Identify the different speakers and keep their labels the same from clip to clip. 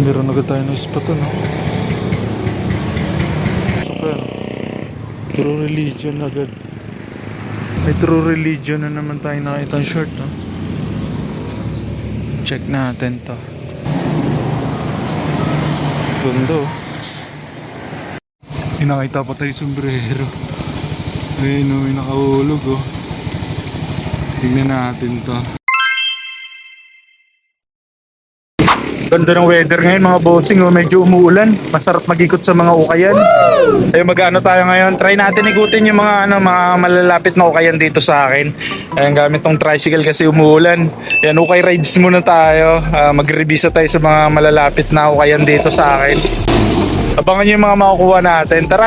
Speaker 1: Meron agad tayo ng spot, no? Super. True religion agad. May true religion na naman tayo nakita ang short, no? Check natin to. Gundo. Nakita pa tayo sombrero. Ayun, may nakahulog, oh. Tingnan natin to. Ganda ng weather ngayon mga bossing, oh. Medyo umuulan. Masarap mag-ikot sa mga ukayan. Ayun, mag-ano tayo ngayon. Try natin ikutin yung mga mga malalapit na ukayan dito sa akin. Ayun, gamit tong tricycle kasi umuulan. Ayan, ukay rides muna tayo. Mag-revisa tayo sa mga malalapit na ukayan dito sa akin. Abangan nyo yung mga makukuha natin. Tara!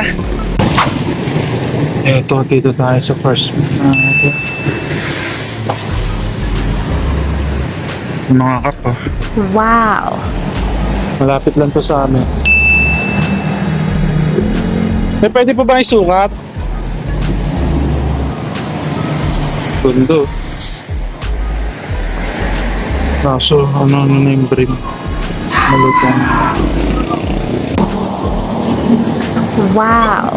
Speaker 1: Eto, dito tayo sa first natin. Mga kap, oh.
Speaker 2: Wow!
Speaker 1: Malapit lang to sa amin. Pwede pa ba isukat? Gundo. Kaso, ano na yung brim? Malutong.
Speaker 2: Wow!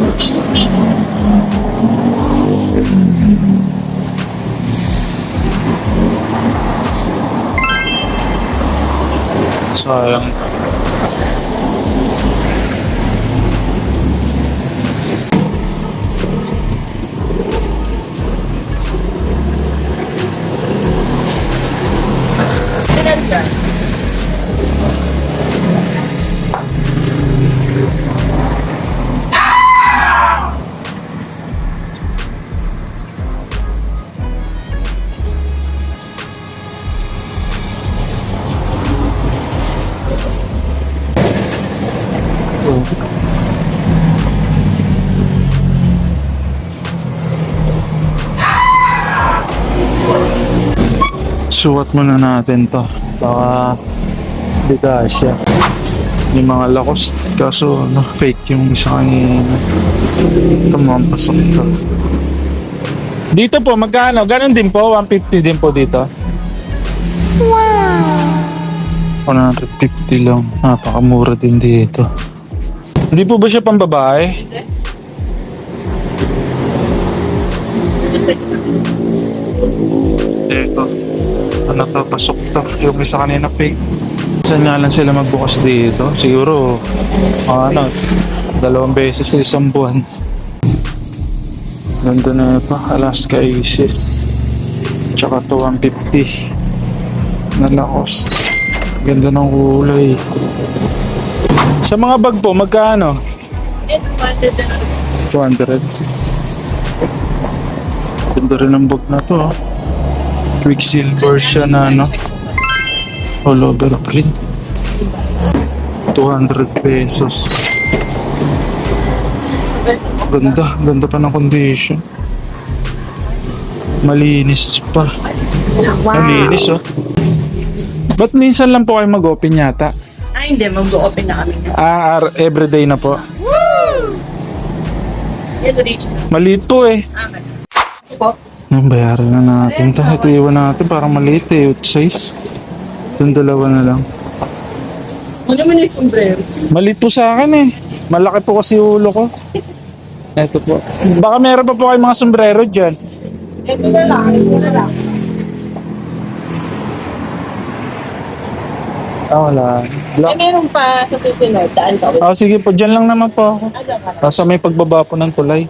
Speaker 1: Sayang. Suwat muna natin to. Baka di kasya. Yung mga lakos. Kaso ano, fake yung isa kanina. Ito mga pasok to. Dito po, magkano? Ganon din po? 150 din po dito?
Speaker 2: Wow!
Speaker 1: 150 lang. Napakamura din dito. Hindi po ba siya pambabae? Ito. Ano to? Pasok to. Yung isa kanina fake. Saan nga lang sila magbukas dito? Siguro, ano, 2 beses sa isang buwan. Ganda na ito. Alaska Aces. Tsaka to 150. Nalakos. Ganda ng kulay. Sa mga bag po, magkano? 200. Ganda rin ang bag na to. Quicksilver siya na ano. All over print. 200 pesos. Ganda. Ganda pa ng condition. Malinis pa.
Speaker 2: Wow!
Speaker 1: Malinis, oh. Ba't minsan lang po kayo mag-open yata?
Speaker 3: Hindi. Mag-open na kami.
Speaker 1: Everyday na po.
Speaker 3: Ito dito.
Speaker 1: Maliit po eh.
Speaker 3: Po.
Speaker 1: Bayaran na natin ito. Ito iwan natin. Parang maliit eh. Size. Itong 2 na lang.
Speaker 3: Ano naman yung sombrero?
Speaker 1: Maliit po sa akin eh. Malaki po kasi ulo ko. Ito po. Baka meron pa po kayo mga sombrero dyan.
Speaker 3: Ito na lang. Ito na lang.
Speaker 1: Wala. Black.
Speaker 3: Meron pa sa susunod. Saan ka?
Speaker 1: Sige po. Dyan lang naman po ako. Sa may pagbaba po ng tulay.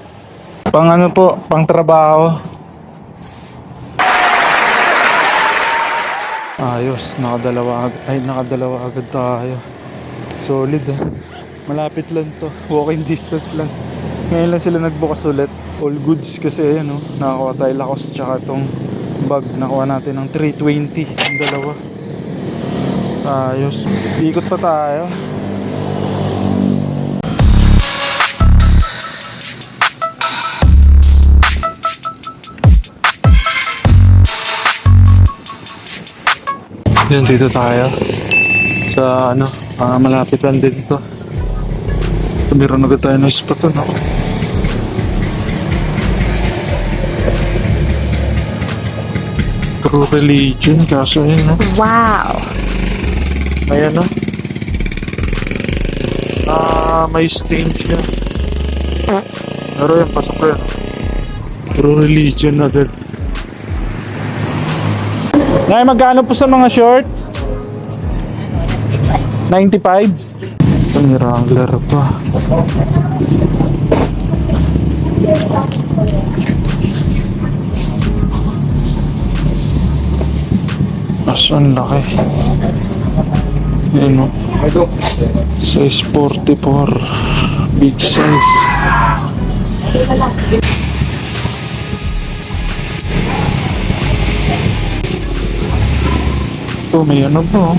Speaker 1: Pang ano po. Pang trabaho. Ayos. Nakadalawa agad tayo. Solid eh. Malapit lang to. Walking distance lang. Ngayon lang sila nagbukas ulit. All goods kasi ayan oh. Nakakuha tayo Lacoste tsaka itong bag. Nakuha natin ng 320. Yung dalawa. Ayos. Ikot pa tayo. Yan, dito tayo. Sa ano, malapit lang din ito. Meron agad tayo ng spot, no? True religion, kaso yun, no?
Speaker 2: Wow!
Speaker 1: Ayan, no? may stain siya. Pero yan, pasok yan. Puro religion agad. Nay, magkano po sa mga short? 95? Ito may Wrangler pa. Mas ang laki. Yan o. Size 44. Big size. Ito may ano ba?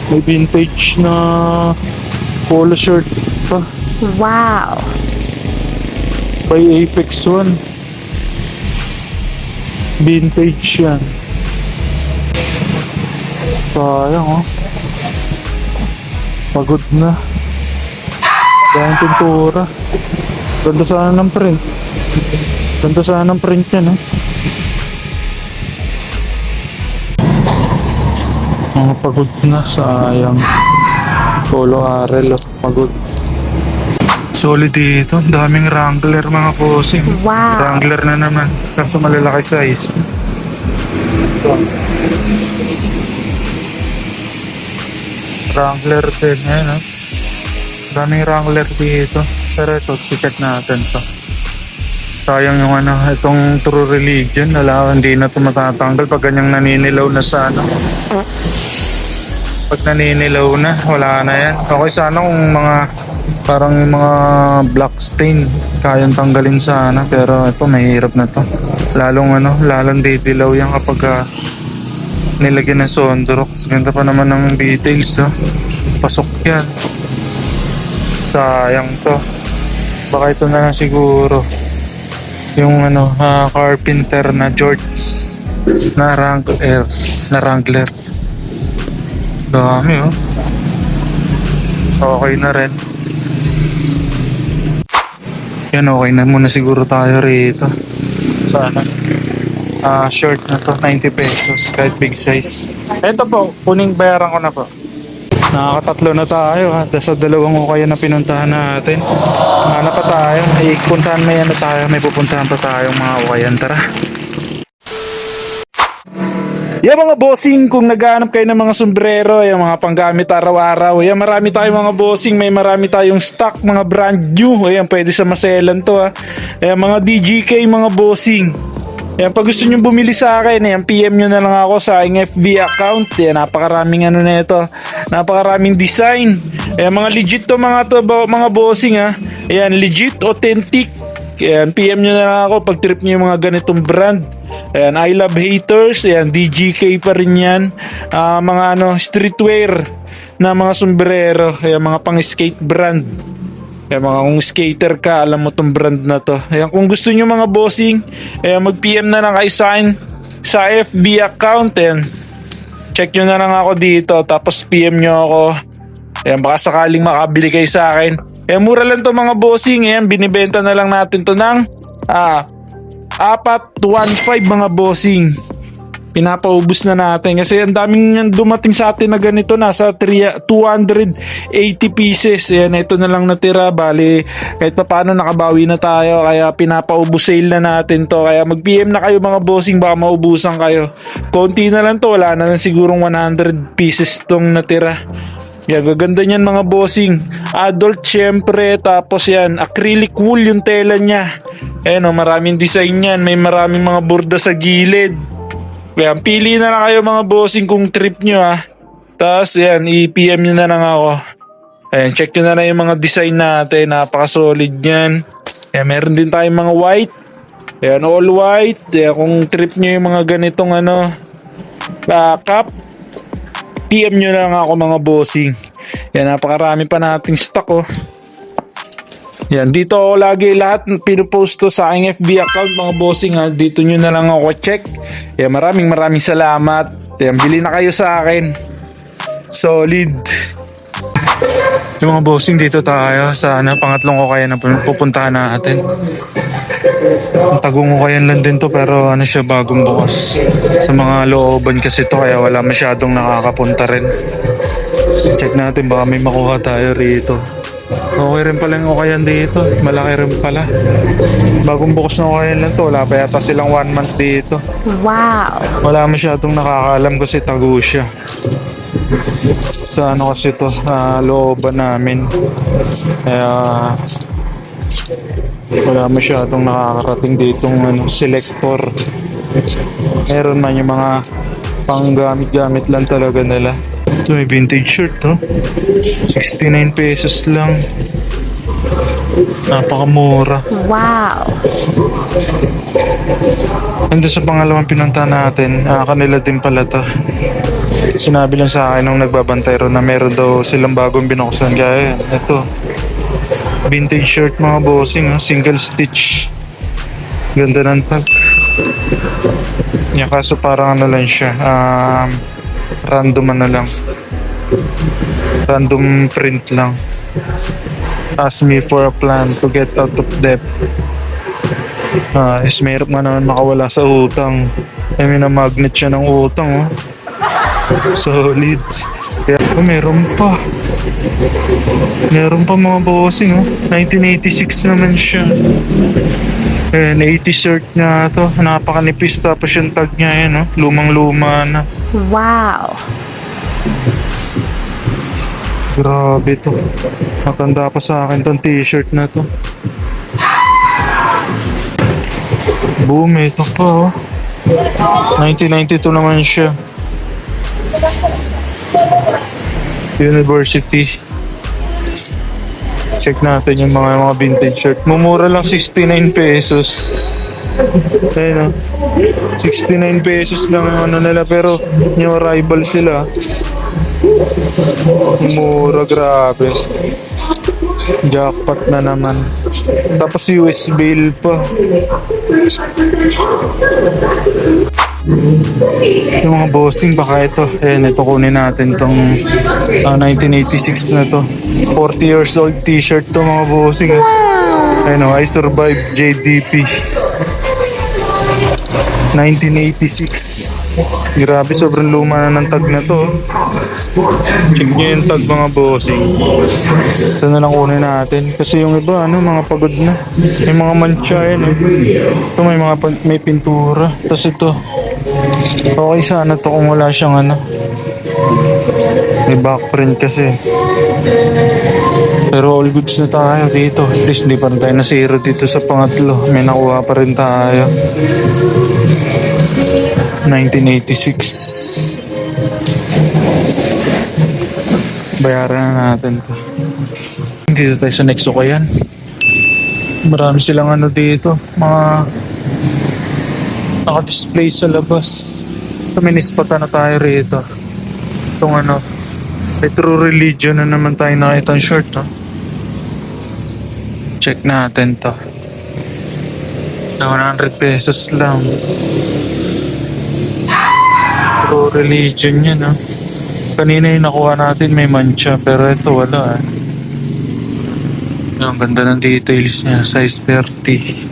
Speaker 1: May vintage na polo shirt pa.
Speaker 2: Wow.
Speaker 1: By Apex 1. Vintage yan. Sayang oh. Pagod na. Dahil pintura. Ganda sana ng print. Ganda sana ng print yan oh. Mga pagod na. Sayang. Polo RL oh. Pagod. Solid dito. Daming Wrangler mga bossing.
Speaker 2: Wow.
Speaker 1: Wrangler na naman. Kaso malalaki size. So, Wrangler din. Ayan oh. Daming Wrangler dito. Pero ito, sikat natin to. Sayang yung ano, itong True Religion. Wala, hindi na ito matatanggal pag ganyang naninilaw na sa ano. Pag naninilaw na, wala na yan. Okay sana kung mga parang yung mga black stain kayang tanggalin sana, pero ito mahirap na to. Lalong didilaw yan kapag nilagyan ng Sondrox. Ganda pa naman ng details oh. Pasok yan. Sayang to. Baka ito na lang siguro yung ano, carpenter na George na Wrangler. Dami oh. Okay na rin. Yan, okay na muna siguro tayo rito. Sana. Short na to, 90 pesos kahit big size. Ito po, kuning bayaran ko na po. Nakakatatlo na tayo ha. Sa dalawang ukay na pinuntahan natin. Hanap pa tayo. Ipuntahan may ano tayo. May pupuntahan pa tayong mga ukayan. Tara. Yung mga bossing, kung naghahanap kayo ng mga sombrero, yung mga panggamit araw-araw, yan, marami tayong mga bossing, may marami tayong stock, mga brand new, yan, pwede sa maselan to ha. Yan, mga DGK, mga bossing. Yan, pag gusto nyo bumili sa akin, yan, PM nyo na lang ako sa aking FB account. Yan, napakaraming ano na ito, napakaraming design. Yan, mga legit to mga bossing ha. Yan, legit, authentic. Yan, PM nyo na lang ako pag trip nyo yung mga ganitong brand. Ayan, I Love Haters. Ayan, DGK pa rin yan. Mga ano, streetwear na mga sombrero. Ayan, mga pang-skate brand. Ayan, mga kung skater ka, alam mo tong brand na to. Ayan, kung gusto nyo mga bossing, ayan, mag-PM na lang kayo sa FB account. Ayan, check nyo na lang ako dito. Tapos PM nyo ako. Ayan, baka sakaling makabili kayo sa akin. Ayan, mura lang to mga bossing. Ayan, binibenta na lang natin to ng 415 mga bossing. Pinapaubos na natin kasi ang daming dumating sa atin na ganito, nasa 280 pieces. Ayan, ito na lang natira. Bali, kahit pa paano nakabawi na tayo, kaya pinapaubos sale na natin to. Kaya mag-PM na kayo mga bossing, baka maubusan kayo. Konti na lang to, wala na lang sigurong 100 pieces tong natira. Yan, gaganda niyan mga bossing. Adult syempre, tapos yan, acrylic wool yung tela niya. Ayan o, maraming design yan. May maraming mga borda sa gilid. Yan, pili na lang kayo mga bossing kung trip nyo ha. Tapos yan, i-PM nyo na lang ako. Ayan, check nyo na lang yung mga design natin. Napaka-solid yan. Ayan, meron din tayong mga white. Ayan, all white. Ayan, kung trip nyo yung mga ganitong ano, cap, PM nyo lang ako mga bossing. Yan, napakarami pa nating stock oh. Yan, dito ako lagi lahat pinupost to sa aking FB account mga bossing ha. Dito nyo na lang ako check. Yan, maraming salamat. Yan, bili na kayo sa akin. Solid. Yung mga bossing, dito tayo sa pangatlong ko kaya na pupuntahan natin. Ang tagong ko kaya lang din to, pero ano siya, bagong bukas. Sa mga looban kasi to, kaya wala masyadong nakakapunta rin. Check natin baka may makuha tayo rito. Okay rin pala yung ukayan dito. Malaki rin pala. Bagong bukas na ukayan lang to. Wala pa yata silang 1 month dito.
Speaker 2: Wow.
Speaker 1: Wala masyadong nakakaalam kasi tago siya. Sa ano kasi to, looban namin. Kaya wala masyadong nakakarating ditong selector. Meron man yung mga panggamit-gamit lang talaga nila. Ito may vintage shirt to. 69 pesos lang. Napakamura.
Speaker 2: Wow.
Speaker 1: Nandun sa pangalawang pinunta natin, kanila din pala to. Sinabi lang sa akin nung nagbabantay ron na meron daw silang bagong binuksan. Kaya ito, vintage shirt mga bossing, single stitch. Ganda ng tag. Yan, kaso parang ano lang siya, random ano lang. Random print lang. Ask me for a plan to get out of debt. Is mayroon nga naman makawala sa utang. May na-magnet siya ng utang, oh. Solid. Kaya meron pa. Meron pa mga bossing, oh. 1986 naman siya. Ayan, 80 shirt nga to. Napakanipis tapos yung tag niya, yan, oh. Lumang-luma na.
Speaker 2: Wow.
Speaker 1: Grabe to. Matanda pa sa akin tong t-shirt na to. Boom, ito pa, oh. 1992 naman siya. University. Check natin yung mga vintage shirt. Mumura lang 69 pesos. Ayun, oh. 69 pesos lang yung ano nila, pero yung arrival sila. Mura, grabe. Jackpot na naman. Tapos US bill pa. Yung mga bossing, baka ito. Ito kunin natin tong 1986 na to. 40 years old t-shirt to mga bossing. Ayun, I survived JDP. 1986. Grabe, sobrang luma na ng tag na to. Check nyo yung tag mga bossing. Ito na lang kunin natin. Kasi yung iba, mga pagod na. May mga mancha yan. Ito may pintura. Tapos ito. Okay sana to kung wala siyang may backprint kasi. Pero all goods na tayo dito. At least di pa rin tayo na zero dito sa pangatlo. May nakuha pa rin tayo. 1986. Bayaran na natin to. Dito tayo sa next ukayan. Marami silang dito. Mga naka-display sa labas. Ito, may nispatan na tayo rito. Itong may True Religion na naman tayo nakita ang short, no? Check natin to. Na 100 pesos lang. True Religion yan, no? Kanina yung nakuha natin may mancha, pero ito wala, eh. Ang ganda ng details niya, size 30.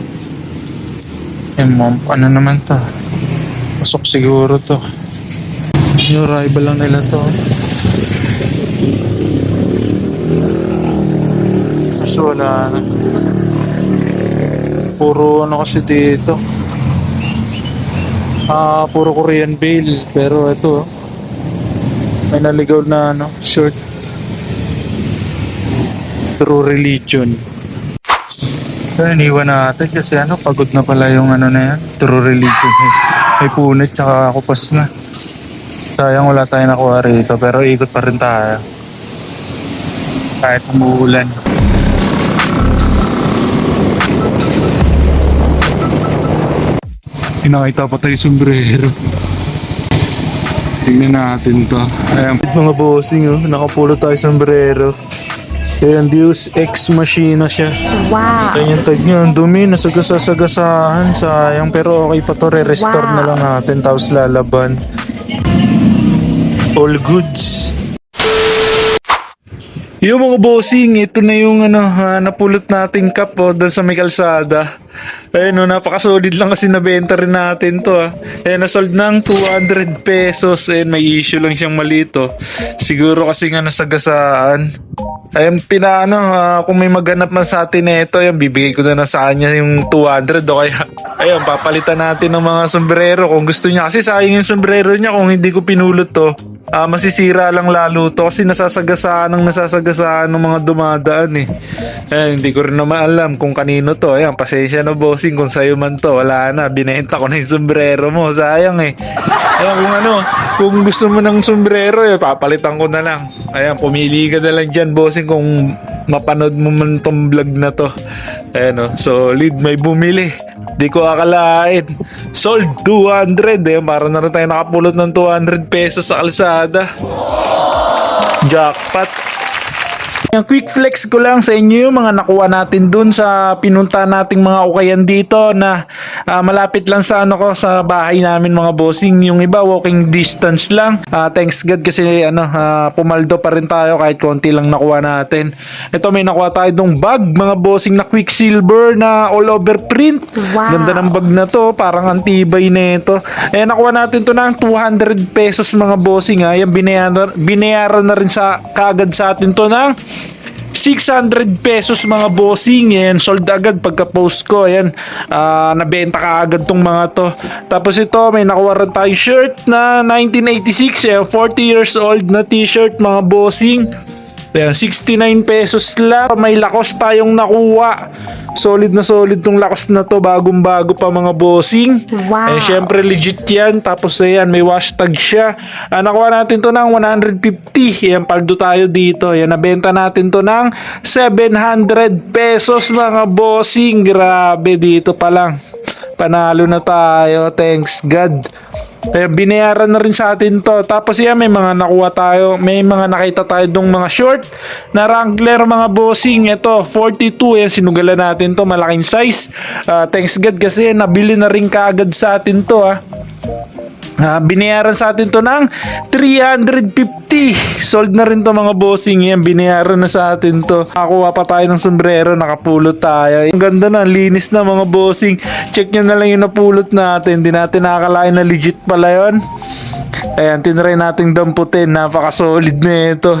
Speaker 1: Ano naman to? Pasok siguro to. Yung rival lang nila to. Kasi wala na. Puro kasi dito. Puro Korean Bale. Pero ito, may naligaw na short. True Religion. So, iniwan natin kasi pagod na pala yung na yan. True Religion. May punit tsaka kupas na. Sayang wala tayo nakuha rito, pero ikot pa rin tayo. Kahit umuulan. Pinakita pa tayo sombrero. Tingnan natin to. Ayan, mga bossing, nakapulo tayo sombrero. Ayan, Deus Ex Machina siya.
Speaker 2: Wow.
Speaker 1: Ayan yung tag niya, ang dumi, nasagasa-sagasahan, sayang, pero okay pa to, re-restore na lang natin, tapos lalaban. All goods. Yung mga bossing, ito na yung napulot nating cup doon sa may kalsada. Ayun, napaka-solid lang kasi nabenta rin natin to. Ayun, nasold ng 200 pesos. Ayun, may issue lang siyang malito. Siguro kasi nga nasagasaan. Ayun, kung may maghanap man sa atin ito, ayun, bibigay ko na sa kanya yung 200 o kaya, ayun, papalitan natin ng mga sombrero kung gusto niya. Kasi sayang yung sombrero niya kung hindi ko pinulot to. Masisira lang lalo to kasi nasasagasaan ng mga dumadaan eh. Ayun, hindi ko rin naman alam kung kanino to. Ayun, pasensya na bossing kung sa'yo man to. Wala na, binenta ko na yung sombrero mo. Sayang eh. Ayun, kung gusto mo ng sombrero, papalitan ko na lang. Ayun, pumili ka na lang dyan bossing kung mapanood mo man tong vlog na to. Ayun, solid, may bumili. Di ko akalain. Sold 200 para na rin tayo nakapulot ng 200 pesos sa kalsada. Jackpot. Yung quick flex ko lang sa inyo yung mga nakuha natin dun sa pinunta nating mga ukayan dito na malapit lang sa sa bahay namin mga bossing. Yung iba walking distance lang. Thanks God kasi pumaldo pa rin tayo kahit konti lang nakuha natin. Ito may nakuha tayo dong bag mga bossing na Quicksilver na all over print.
Speaker 2: Wow.
Speaker 1: Ganda ng bag na to, parang antibay na ito. Nakuha natin to ng 200 pesos mga bossing. Yan binayaran na rin kaagad sa atin to ng 600 pesos mga bossing. Yan, sold agad pagka-post ko. Ayan, nabenta ka agad tong mga to. Tapos ito, may nakuha rin tayong shirt na 1986. Ayan, 40 years old na t-shirt mga bossing. Ayan, 69 pesos lang. May Lacoste tayong nakuha. Solid na solid tong Lacoste na to. Bagong-bago pa mga bossing.
Speaker 2: Wow.
Speaker 1: Syempre legit yan. Tapos ayan, may wash tag siya. Nakuha natin to ng 150. Ayan, paldo tayo dito. Ayan, nabenta natin to ng 700 pesos mga bossing. Grabe, dito pa lang. Panalo na tayo. Thanks God. Binayaran na rin sa atin to. Tapos yan, may mga nakuha tayo. May mga nakita tayo dong mga short na Wrangler mga bossing. Ito 42. Yan, sinugalan natin to. Malaking size. Thanks God kasi nabili na rin kaagad sa atin to. Binayaran sa atin to ng 350. Sold na rin to mga bossing. Yan, binayaran na sa atin to. Nakakuha pa tayo ng sombrero, nakapulot tayo. Ang ganda na, linis na mga bossing. Check nyo na lang yung napulot natin. Hindi natin nakakalain na legit pala yun. Ayan, tinry nating damputin. Napaka solid na ito.